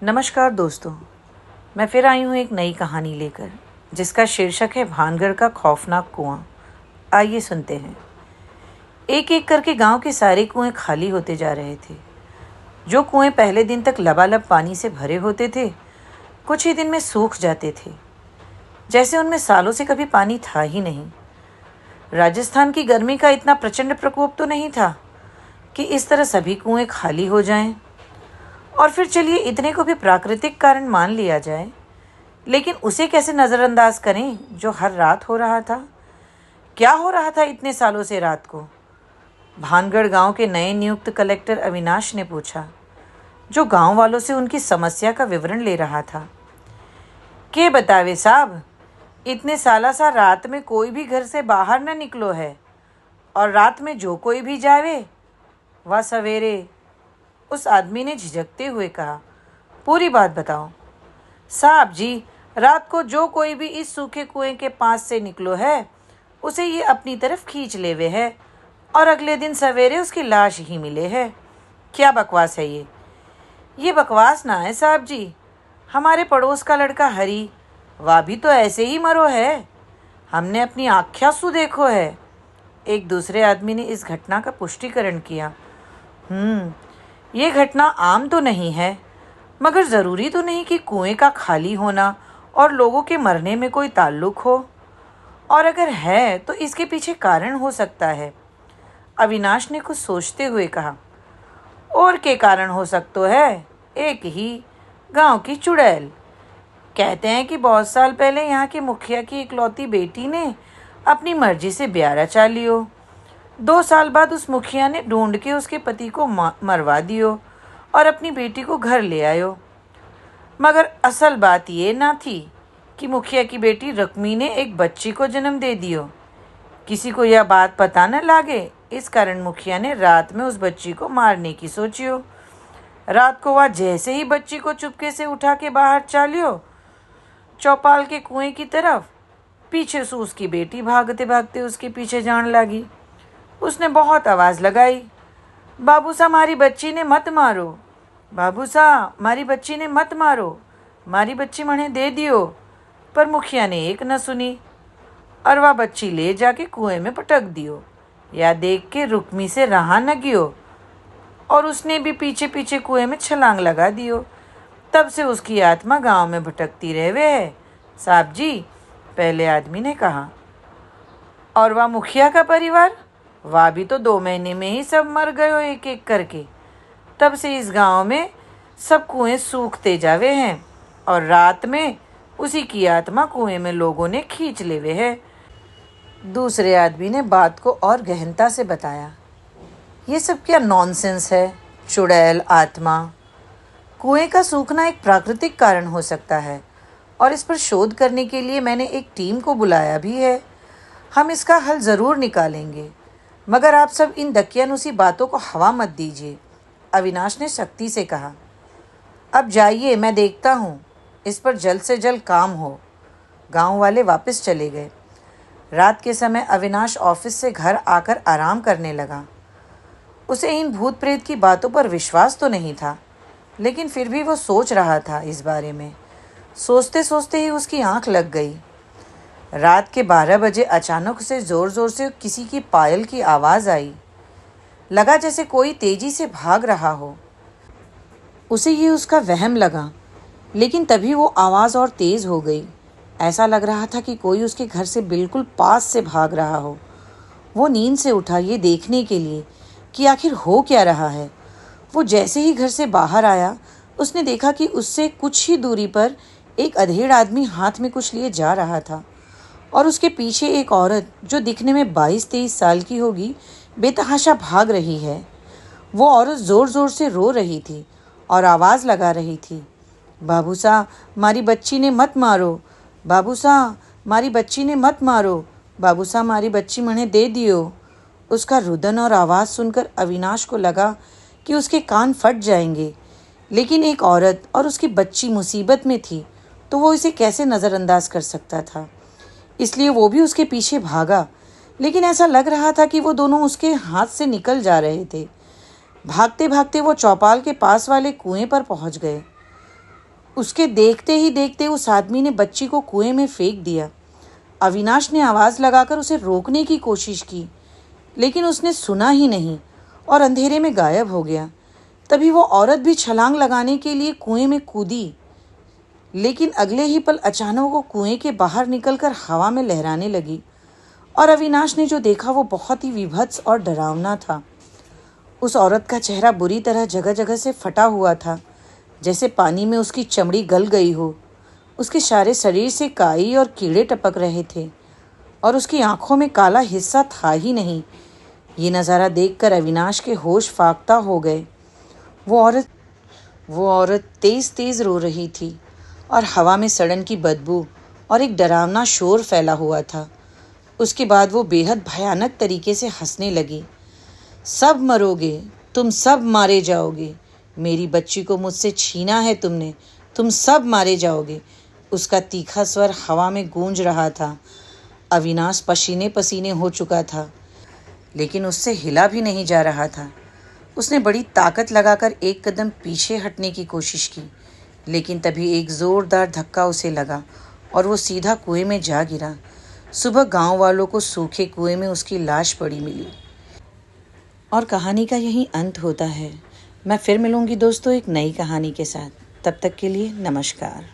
नमस्कार दोस्तों, मैं फिर आई हूँ एक नई कहानी लेकर जिसका शीर्षक है भानगढ़ का खौफनाक कुआं। आइए सुनते हैं। एक एक करके गांव के सारे कुएं खाली होते जा रहे थे। जो कुएं पहले दिन तक लबालब पानी से भरे होते थे, कुछ ही दिन में सूख जाते थे, जैसे उनमें सालों से कभी पानी था ही नहीं। राजस्थान की गर्मी का इतना प्रचंड प्रकोप तो नहीं था कि इस तरह सभी कुएं खाली हो जाएं। और फिर चलिए इतने को भी प्राकृतिक कारण मान लिया जाए, लेकिन उसे कैसे नज़रअंदाज करें जो हर रात हो रहा था। क्या हो रहा था इतने सालों से रात को? भानगढ़ गांव के नए नियुक्त कलेक्टर अविनाश ने पूछा, जो गांव वालों से उनकी समस्या का विवरण ले रहा था। के बतावे साहब, इतने साला सा रात में कोई भी घर से बाहर न निकलो है, और रात में जो कोई भी जावे वह सवेरे। उस आदमी ने झिझकते हुए कहा, पूरी बात बताओ। साहब जी, रात को जो कोई भी इस सूखे कुएं के पास से निकलो है, उसे ये अपनी तरफ खींच लेवे है, और अगले दिन सवेरे उसकी लाश ही मिले है। क्या बकवास है ये? ये बकवास ना है साहब जी। हमारे पड़ोस का लड़का हरी, वह भी तो ऐसे ही मरो है। हमने अपनी आँखों से देखो है। एक दूसरे आदमी ने इस घटना का पुष्टिकरण किया। ये घटना आम तो नहीं है, मगर ज़रूरी तो नहीं कि कुएं का खाली होना और लोगों के मरने में कोई ताल्लुक हो। और अगर है तो इसके पीछे कारण हो सकता है। अविनाश ने कुछ सोचते हुए कहा, और के कारण हो सकता है? एक ही, गांव की चुड़ैल। कहते हैं कि बहुत साल पहले यहाँ के मुखिया की इकलौती बेटी ने अपनी मर्जी से ब्याह रचा लियो। 2 साल बाद उस मुखिया ने ढूंढ के उसके पति को मरवा दियो और अपनी बेटी को घर ले आयो। मगर असल बात ये ना थी कि मुखिया की बेटी रकमी ने एक बच्ची को जन्म दे दियो। किसी को यह बात पता न लागे, इस कारण मुखिया ने रात में उस बच्ची को मारने की सोचियो। रात को वह जैसे ही बच्ची को चुपके से उठा के बाहर चालियो चौपाल के कुएं की तरफ, पीछे से उसकी बेटी भागते भागते उसके पीछे जान लगी। उसने बहुत आवाज़ लगाई, बाबू सा मारी बच्ची ने मत मारो, बाबू सा मारी बच्ची ने मत मारो, मारी बच्ची मने दे दियो। पर मुखिया ने एक न सुनी और वह बच्ची ले जाके कुएं में पटक दियो। या देख के रुक्मी से रहा न गियो और उसने भी पीछे पीछे कुएं में छलांग लगा दियो। तब से उसकी आत्मा गांव में भटकती रहवे है साहब जी, पहले आदमी ने कहा। और वह मुखिया का परिवार, वह भी तो 2 महीने में ही सब मर गयो एक एक करके। तब से इस गांव में सब कुएं सूखते जावे हैं और रात में उसी की आत्मा कुएं में लोगों ने खींच लेवे है। दूसरे आदमी ने बात को और गहनता से बताया, ये सब क्या नॉनसेंस है? चुड़ैल, आत्मा। कुएं का सूखना एक प्राकृतिक कारण हो सकता है और इस पर शोध करने के लिए मैंने एक टीम को बुलाया भी है। हम इसका हल ज़रूर निकालेंगे, मगर आप सब इन दकियानुसी बातों को हवा मत दीजिए, अविनाश ने सख्ती से कहा। अब जाइए, मैं देखता हूँ इस पर जल्द से जल्द काम हो। गांव वाले वापस चले गए। रात के समय अविनाश ऑफिस से घर आकर आराम करने लगा। उसे इन भूत प्रेत की बातों पर विश्वास तो नहीं था, लेकिन फिर भी वो सोच रहा था इस बारे में। सोचते सोचते ही उसकी आंख लग गई। रात के 12 बजे अचानक से ज़ोर ज़ोर से किसी की पायल की आवाज़ आई। लगा जैसे कोई तेज़ी से भाग रहा हो। उसे ये उसका वहम लगा, लेकिन तभी वो आवाज़ और तेज़ हो गई। ऐसा लग रहा था कि कोई उसके घर से बिल्कुल पास से भाग रहा हो। वो नींद से उठा ये देखने के लिए कि आखिर हो क्या रहा है। वो जैसे ही घर से बाहर आया, उसने देखा कि उससे कुछ ही दूरी पर एक अधेड़ आदमी हाथ में कुछ लिए जा रहा था और उसके पीछे एक औरत जो दिखने में 22-23 साल की होगी, बेतहाशा भाग रही है। वो औरत ज़ोर ज़ोर से रो रही थी और आवाज़ लगा रही थी, बाबू सा मारी बच्ची ने मत मारो, बाबू सा मारी बच्ची ने मत मारो, बाबू सा मारी बच्ची मने दे दियो। उसका रुदन और आवाज़ सुनकर अविनाश को लगा कि उसके कान फट जाएंगे, लेकिन एक औरत और उसकी बच्ची मुसीबत में थी तो वो इसे कैसे नज़रअंदाज कर सकता था। इसलिए वो भी उसके पीछे भागा, लेकिन ऐसा लग रहा था कि वो दोनों उसके हाथ से निकल जा रहे थे। भागते भागते वो चौपाल के पास वाले कुएं पर पहुंच गए। उसके देखते ही देखते उस आदमी ने बच्ची को कुएं में फेंक दिया। अविनाश ने आवाज़ लगाकर उसे रोकने की कोशिश की, लेकिन उसने सुना ही नहीं और अंधेरे में गायब हो गया। तभी वो औरत भी छलांग लगाने के लिए कुएं में कूदी, लेकिन अगले ही पल अचानक वो कुएं के बाहर निकलकर हवा में लहराने लगी और अविनाश ने जो देखा वो बहुत ही विभत्स और डरावना था। उस औरत का चेहरा बुरी तरह जगह जगह से फटा हुआ था, जैसे पानी में उसकी चमड़ी गल गई हो। उसके सारे शरीर से काई और कीड़े टपक रहे थे और उसकी आंखों में काला हिस्सा था ही नहीं। ये नज़ारा देखकर अविनाश के होश फाख्ता हो गए। वो औरत तेज तेज रो रही थी और हवा में सड़न की बदबू और एक डरावना शोर फैला हुआ था। उसके बाद वो बेहद भयानक तरीके से हंसने लगी। सब मरोगे, तुम सब मारे जाओगे। मेरी बच्ची को मुझसे छीना है तुमने, तुम सब मारे जाओगे। उसका तीखा स्वर हवा में गूंज रहा था। अविनाश पसीने पसीने हो चुका था, लेकिन उससे हिला भी नहीं जा रहा था। उसने बड़ी ताकत लगाकर एक कदम पीछे हटने की कोशिश की, लेकिन तभी एक ज़ोरदार धक्का उसे लगा और वो सीधा कुएं में जा गिरा। सुबह गांव वालों को सूखे कुएं में उसकी लाश पड़ी मिली। और कहानी का यही अंत होता है। मैं फिर मिलूंगी दोस्तों एक नई कहानी के साथ। तब तक के लिए नमस्कार।